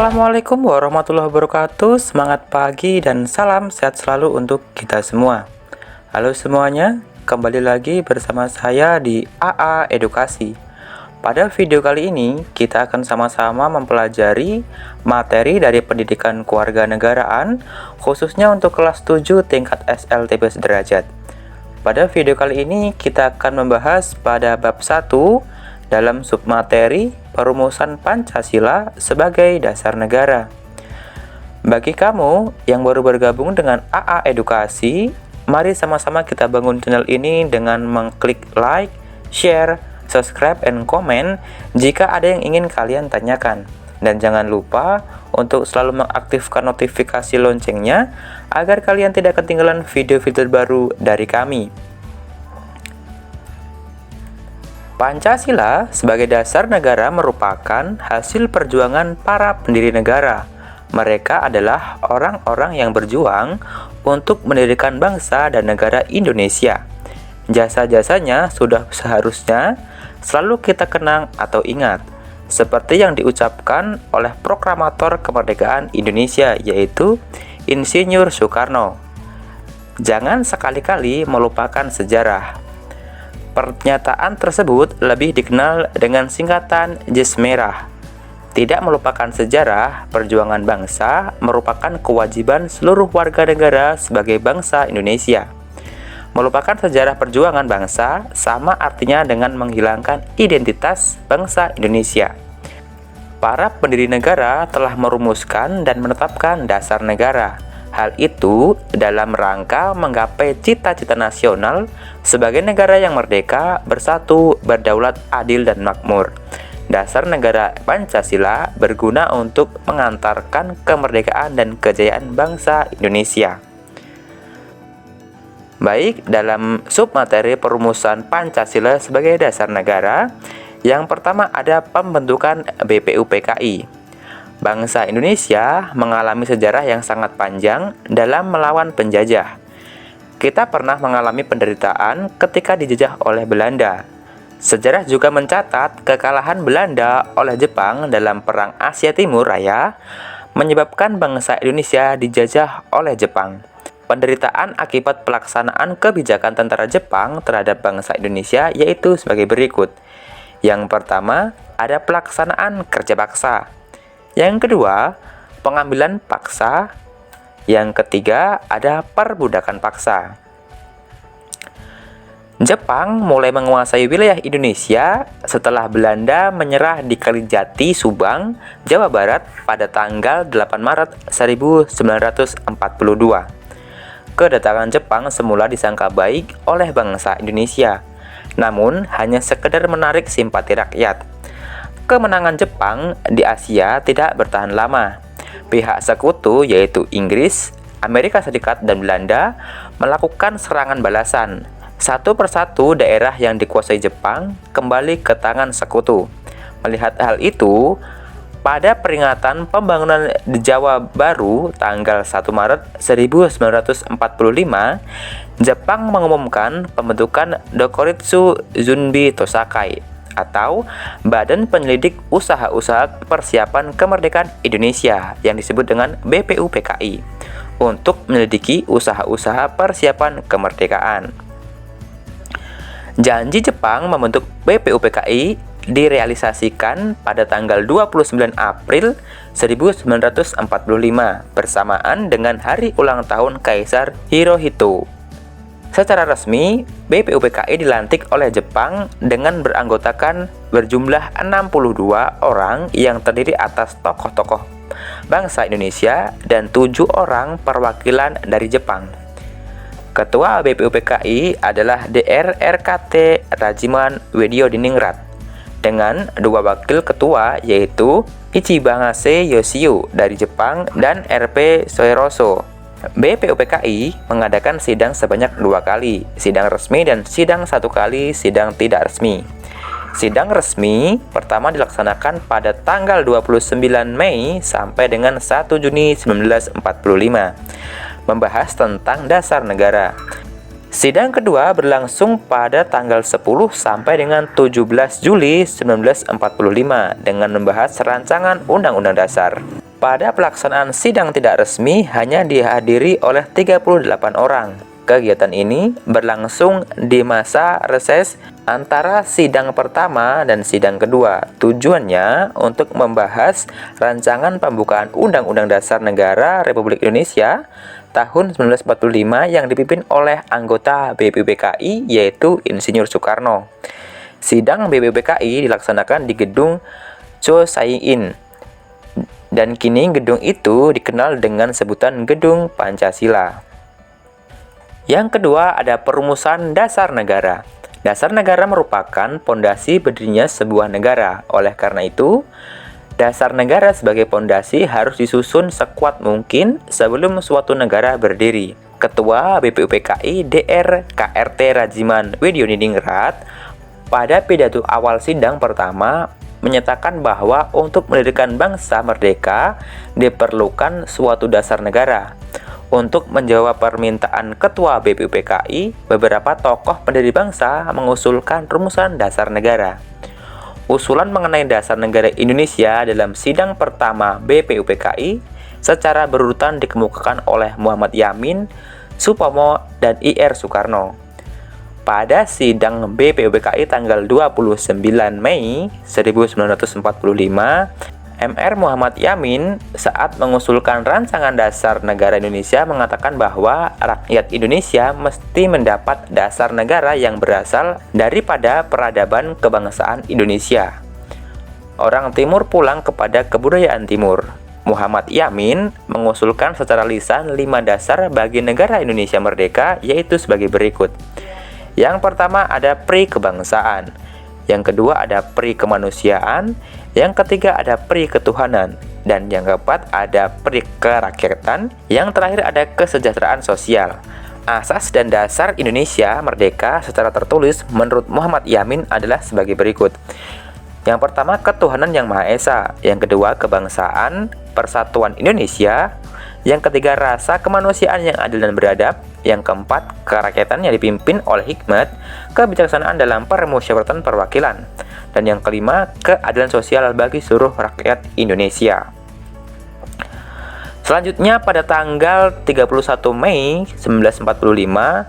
Assalamualaikum warahmatullahi wabarakatuh. Semangat pagi dan salam sehat selalu untuk kita semua. Halo semuanya, kembali lagi bersama saya di AA Edukasi. Pada video kali ini, kita akan sama-sama mempelajari materi dari pendidikan kewarganegaraan, khususnya untuk kelas 7 tingkat SLTP sederajat. Pada video kali ini, kita akan membahas pada bab 1 dalam submateri perumusan Pancasila sebagai dasar negara. Bagi kamu yang baru bergabung dengan AA Edukasi, mari sama-sama kita bangun channel ini dengan mengklik like, share, subscribe, and comment jika ada yang ingin kalian tanyakan. Dan jangan lupa untuk selalu mengaktifkan notifikasi loncengnya agar kalian tidak ketinggalan video-video baru dari kami. Pancasila sebagai dasar negara merupakan hasil perjuangan para pendiri negara. Mereka adalah orang-orang yang berjuang untuk mendirikan bangsa dan negara Indonesia. Jasa-jasanya sudah seharusnya selalu kita kenang atau ingat, seperti yang diucapkan oleh proklamator kemerdekaan Indonesia, yaitu Insinyur Soekarno. Jangan sekali-kali melupakan sejarah. Pernyataan tersebut lebih dikenal dengan singkatan Jas Merah. Tidak melupakan sejarah perjuangan bangsa merupakan kewajiban seluruh warga negara sebagai bangsa Indonesia. Melupakan sejarah perjuangan bangsa sama artinya dengan menghilangkan identitas bangsa Indonesia. Para pendiri negara telah merumuskan dan menetapkan dasar negara. Hal itu dalam rangka menggapai cita-cita nasional sebagai negara yang merdeka, bersatu, berdaulat, adil, dan makmur. Dasar negara Pancasila berguna untuk mengantarkan kemerdekaan dan kejayaan bangsa Indonesia. Baik, dalam submateri perumusan Pancasila sebagai dasar negara, yang pertama ada pembentukan BPUPKI. Bangsa Indonesia mengalami sejarah yang sangat panjang dalam melawan penjajah. Kita pernah mengalami penderitaan ketika dijajah oleh Belanda. Sejarah juga mencatat kekalahan Belanda oleh Jepang dalam Perang Asia Timur Raya menyebabkan bangsa Indonesia dijajah oleh Jepang. Penderitaan akibat pelaksanaan kebijakan tentara Jepang terhadap bangsa Indonesia yaitu sebagai berikut. Yang pertama, ada pelaksanaan kerja paksa. Yang kedua, pengambilan paksa. Yang ketiga, ada perbudakan paksa. Jepang mulai menguasai wilayah Indonesia setelah Belanda menyerah di Kalijati, Subang, Jawa Barat pada tanggal 8 Maret 1942. Kedatangan Jepang semula disangka baik oleh bangsa Indonesia, namun hanya sekedar menarik simpati rakyat. Kemenangan Jepang di Asia tidak bertahan lama. Pihak sekutu yaitu Inggris, Amerika Serikat, dan Belanda melakukan serangan balasan. Satu persatu daerah yang dikuasai Jepang kembali ke tangan sekutu. Melihat hal itu, pada peringatan pembangunan di Jawa Baru tanggal 1 Maret 1945, Jepang mengumumkan pembentukan Dokuritsu Zunbi Tosakai atau Badan Penyelidik Usaha-Usaha Persiapan Kemerdekaan Indonesia yang disebut dengan BPUPKI untuk menyelidiki usaha-usaha persiapan kemerdekaan. Janji Jepang membentuk BPUPKI direalisasikan pada tanggal 29 April 1945 bersamaan dengan hari ulang tahun Kaisar Hirohito. Secara resmi, BPUPKI dilantik oleh Jepang dengan beranggotakan berjumlah 62 orang yang terdiri atas tokoh-tokoh bangsa Indonesia dan 7 orang perwakilan dari Jepang. Ketua BPUPKI adalah Dr. RKT Rajiman Widyodiningrat dengan 2 wakil ketua yaitu Ichibangase Yoshio dari Jepang dan RP Soeroso. BPUPKI mengadakan sidang sebanyak 2 kali, sidang resmi dan sidang 1 kali sidang tidak resmi. Sidang resmi pertama dilaksanakan pada tanggal 29 Mei sampai dengan 1 Juni 1945, membahas tentang dasar negara. Sidang kedua berlangsung pada tanggal 10 sampai dengan 17 Juli 1945 dengan membahas rancangan Undang-Undang Dasar. Pada pelaksanaan sidang tidak resmi hanya dihadiri oleh 38 orang. Kegiatan ini berlangsung di masa reses antara sidang pertama dan sidang kedua. Tujuannya untuk membahas rancangan pembukaan Undang-Undang Dasar Negara Republik Indonesia tahun 1945 yang dipimpin oleh anggota BPUPKI yaitu Insinyur Soekarno. Sidang BPUPKI dilaksanakan di gedung Cho Sai In, dan kini gedung itu dikenal dengan sebutan Gedung Pancasila. Yang kedua ada perumusan dasar negara. Dasar negara merupakan pondasi berdirinya sebuah negara. Oleh karena itu, dasar negara sebagai pondasi harus disusun sekuat mungkin sebelum suatu negara berdiri. Ketua BPUPKI Dr. KRT Rajiman Widyoningrat pada pidato awal sidang pertama menyatakan bahwa untuk mendirikan bangsa merdeka diperlukan suatu dasar negara. Untuk menjawab permintaan Ketua BPUPKI, beberapa tokoh pendiri bangsa mengusulkan rumusan dasar negara. Usulan mengenai dasar negara Indonesia dalam sidang pertama BPUPKI secara berurutan dikemukakan oleh Muhammad Yamin, Supomo, dan Ir Soekarno. Pada sidang BPUPKI tanggal 29 Mei 1945, Mr. Muhammad Yamin saat mengusulkan rancangan dasar negara Indonesia mengatakan bahwa rakyat Indonesia mesti mendapat dasar negara yang berasal daripada peradaban kebangsaan Indonesia. Orang Timur pulang kepada kebudayaan Timur. Muhammad Yamin mengusulkan secara lisan 5 dasar bagi negara Indonesia merdeka, yaitu sebagai berikut. Yang pertama ada pri kebangsaan, yang kedua ada pri kemanusiaan, yang ketiga ada pri ketuhanan, dan yang keempat ada pri kerakyatan, yang terakhir ada kesejahteraan sosial. Asas dan dasar Indonesia merdeka secara tertulis menurut Muhammad Yamin adalah sebagai berikut. Yang pertama ketuhanan yang Maha Esa, yang kedua kebangsaan, persatuan Indonesia, yang ketiga rasa kemanusiaan yang adil dan beradab, yang keempat kerakyatan yang dipimpin oleh hikmat, kebijaksanaan dalam permusyawaratan perwakilan, dan yang kelima keadilan sosial bagi seluruh rakyat Indonesia. Selanjutnya pada tanggal 31 Mei 1945,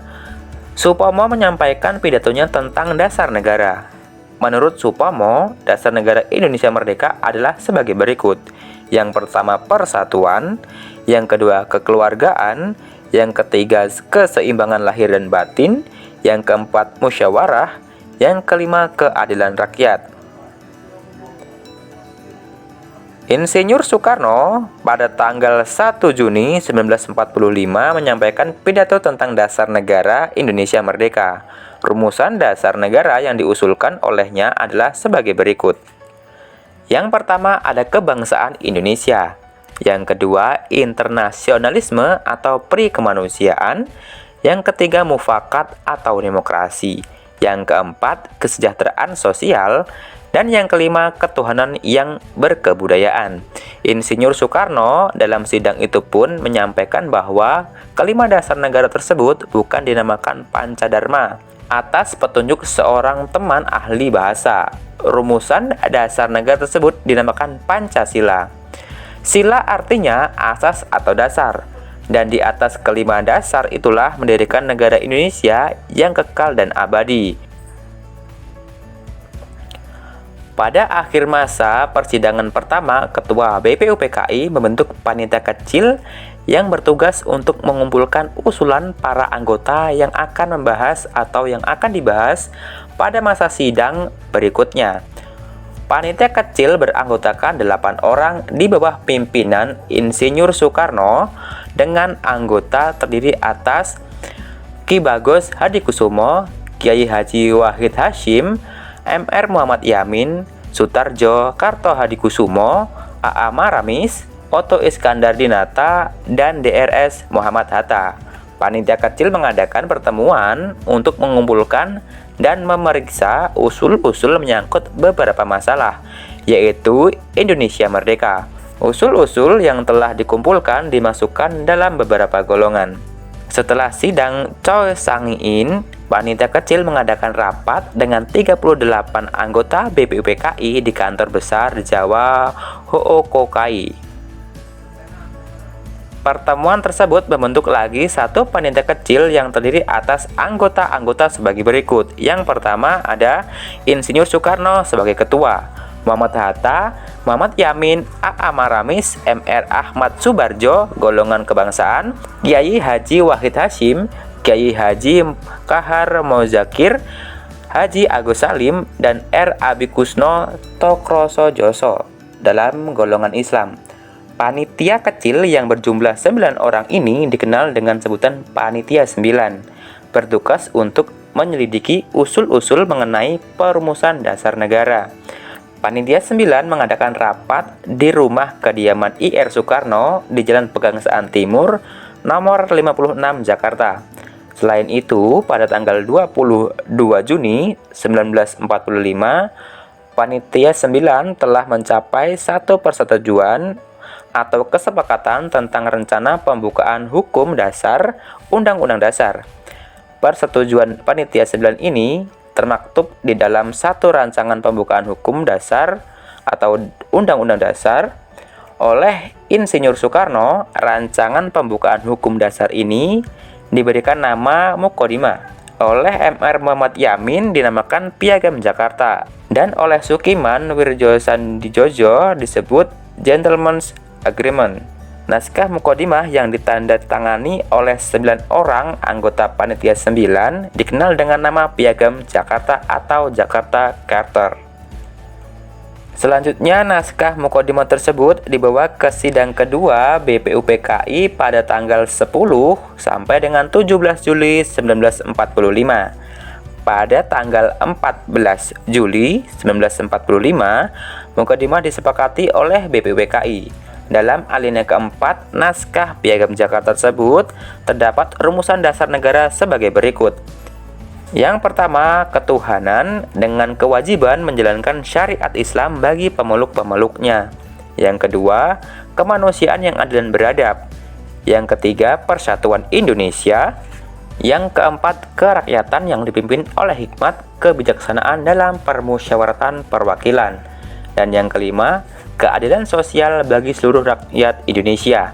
Supomo menyampaikan pidatonya tentang dasar negara. Menurut Supomo, dasar negara Indonesia merdeka adalah sebagai berikut. Yang pertama persatuan, yang kedua kekeluargaan, yang ketiga keseimbangan lahir dan batin, yang keempat musyawarah, yang kelima keadilan rakyat. Insinyur Soekarno pada tanggal 1 Juni 1945 menyampaikan pidato tentang dasar negara Indonesia merdeka. Rumusan dasar negara yang diusulkan olehnya adalah sebagai berikut. Yang pertama ada kebangsaan Indonesia. Yang kedua internasionalisme atau pri kemanusiaan. Yang ketiga mufakat atau demokrasi. Yang keempat kesejahteraan sosial. Dan yang kelima ketuhanan yang berkebudayaan. Insinyur Soekarno dalam sidang itu pun menyampaikan bahwa kelima dasar negara tersebut bukan dinamakan Pancadharma atas petunjuk seorang teman ahli bahasa. Rumusan dasar negara tersebut dinamakan Pancasila. Sila artinya asas atau dasar, dan di atas kelima dasar itulah mendirikan negara Indonesia yang kekal dan abadi. Pada akhir masa persidangan pertama, Ketua BPUPKI membentuk panitia kecil yang bertugas untuk mengumpulkan usulan para anggota yang akan membahas atau yang akan dibahas pada masa sidang berikutnya. Panitia kecil beranggotakan 8 orang di bawah pimpinan Insinyur Soekarno dengan anggota terdiri atas Ki Bagos Hadikusumo, Kiai Haji Wahid Hasyim, Mr. Muhammad Yamin, Sutarjo Karto Hadikusumo, A.A. Maramis, Otto Iskandar Dinata, dan DRS Muhammad Hatta. Panitia kecil mengadakan pertemuan untuk mengumpulkan dan memeriksa usul-usul menyangkut beberapa masalah, yaitu Indonesia merdeka. Usul-usul yang telah dikumpulkan dimasukkan dalam beberapa golongan. Setelah sidang Choi Sang-in, panitia kecil mengadakan rapat dengan 38 anggota BPUPKI di kantor besar Jawa Hookokai. Pertemuan tersebut membentuk lagi satu panitia kecil yang terdiri atas anggota-anggota sebagai berikut. Yang pertama ada Insinyur Soekarno sebagai ketua, Muhammad Hatta, Muhammad Yamin, A.A. Maramis, M.R. Ahmad Subarjo, golongan kebangsaan, Kiai Haji Wahid Hasyim, Kiai Haji Kahar Mozakir, Haji Agus Salim, dan R. Abikusno Tokrosojoso dalam golongan Islam. Panitia kecil yang berjumlah 9 orang ini dikenal dengan sebutan Panitia 9, bertugas untuk menyelidiki usul-usul mengenai perumusan dasar negara. Panitia 9 mengadakan rapat di rumah kediaman I.R. Soekarno di Jalan Pegangsaan Timur, nomor 56 Jakarta. Selain itu, pada tanggal 22 Juni 1945, Panitia 9 telah mencapai satu persetujuan atau kesepakatan tentang rencana pembukaan hukum dasar Undang-Undang Dasar. Persetujuan Panitia 9 ini termaktub di dalam satu rancangan pembukaan hukum dasar atau Undang-Undang Dasar oleh Insinyur Soekarno. Rancangan pembukaan hukum dasar ini diberikan nama Muqaddimah, oleh M.R. Muhammad Yamin dinamakan Piagam Jakarta, dan oleh Sukiman Wirjosandidjojo disebut Gentleman's Agreement. Naskah Muqaddimah yang ditandatangani oleh 9 orang anggota Panitia 9 dikenal dengan nama Piagam Jakarta atau Jakarta Charter. Selanjutnya, naskah Muqaddimah tersebut dibawa ke sidang kedua BPUPKI pada tanggal 10 sampai dengan 17 Juli 1945. Pada tanggal 14 Juli 1945, Muqaddimah disepakati oleh BPUPKI. Dalam alinea keempat naskah Piagam Jakarta tersebut terdapat rumusan dasar negara sebagai berikut. Yang pertama, ketuhanan dengan kewajiban menjalankan syariat Islam bagi pemeluk-pemeluknya. Yang kedua, kemanusiaan yang adil dan beradab. Yang ketiga, persatuan Indonesia. Yang keempat, kerakyatan yang dipimpin oleh hikmat kebijaksanaan dalam permusyawaratan perwakilan. Dan yang kelima, keadilan sosial bagi seluruh rakyat Indonesia.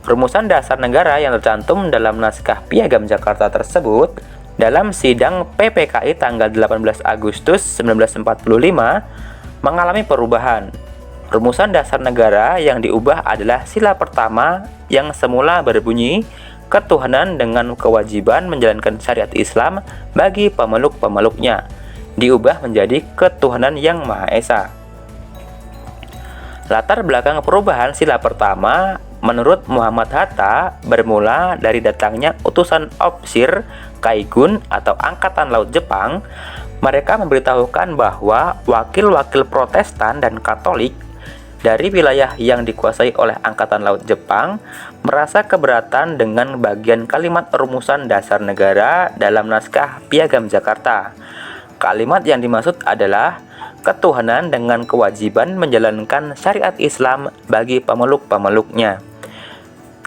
Rumusan dasar negara yang tercantum dalam naskah Piagam Jakarta tersebut dalam sidang PPKI tanggal 18 Agustus 1945 mengalami perubahan. Rumusan dasar negara yang diubah adalah sila pertama yang semula berbunyi ketuhanan dengan kewajiban menjalankan syariat Islam bagi pemeluk-pemeluknya, diubah menjadi ketuhanan yang Maha Esa. Latar belakang perubahan sila pertama menurut Muhammad Hatta bermula dari datangnya utusan Opsir Kaigun atau Angkatan Laut Jepang. Mereka memberitahukan bahwa wakil-wakil Protestan dan Katolik dari wilayah yang dikuasai oleh Angkatan Laut Jepang merasa keberatan dengan bagian kalimat rumusan dasar negara dalam naskah Piagam Jakarta. Kalimat yang dimaksud adalah ketuhanan dengan kewajiban menjalankan syariat Islam bagi pemeluk-pemeluknya.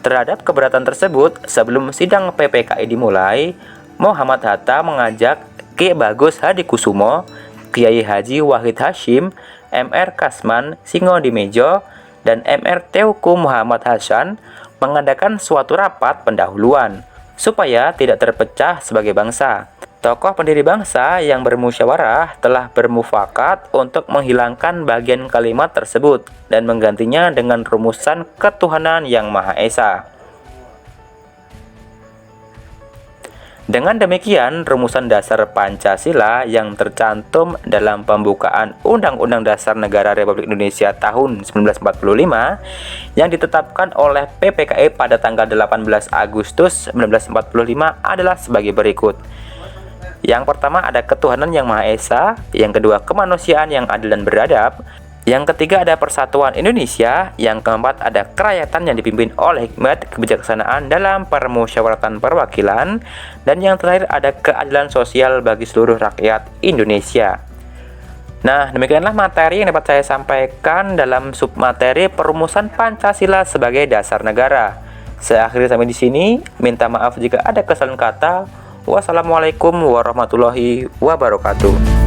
Terhadap keberatan tersebut, sebelum sidang PPKI dimulai, Muhammad Hatta mengajak Ki Bagus Hadikusumo, Kiai Haji Wahid Hasyim, M.R. Kasman Singodimedjo, dan M.R. Teuku Muhammad Hasan mengadakan suatu rapat pendahuluan supaya tidak terpecah sebagai bangsa. Tokoh pendiri bangsa yang bermusyawarah telah bermufakat untuk menghilangkan bagian kalimat tersebut dan menggantinya dengan rumusan ketuhanan yang Maha Esa. Dengan demikian, rumusan dasar Pancasila yang tercantum dalam pembukaan Undang-Undang Dasar Negara Republik Indonesia tahun 1945 yang ditetapkan oleh PPKI pada tanggal 18 Agustus 1945 adalah sebagai berikut. Yang pertama ada ketuhanan yang Maha Esa, yang kedua kemanusiaan yang adil dan beradab, yang ketiga ada persatuan Indonesia, yang keempat ada kerakyatan yang dipimpin oleh hikmat kebijaksanaan dalam permusyawaratan perwakilan, dan yang terakhir ada keadilan sosial bagi seluruh rakyat Indonesia. Nah, demikianlah materi yang dapat saya sampaikan dalam submateri perumusan Pancasila sebagai dasar negara. Saya akhiri sampai di sini. Minta maaf jika ada kesalahan kata. Wassalamualaikum warahmatullahi wabarakatuh.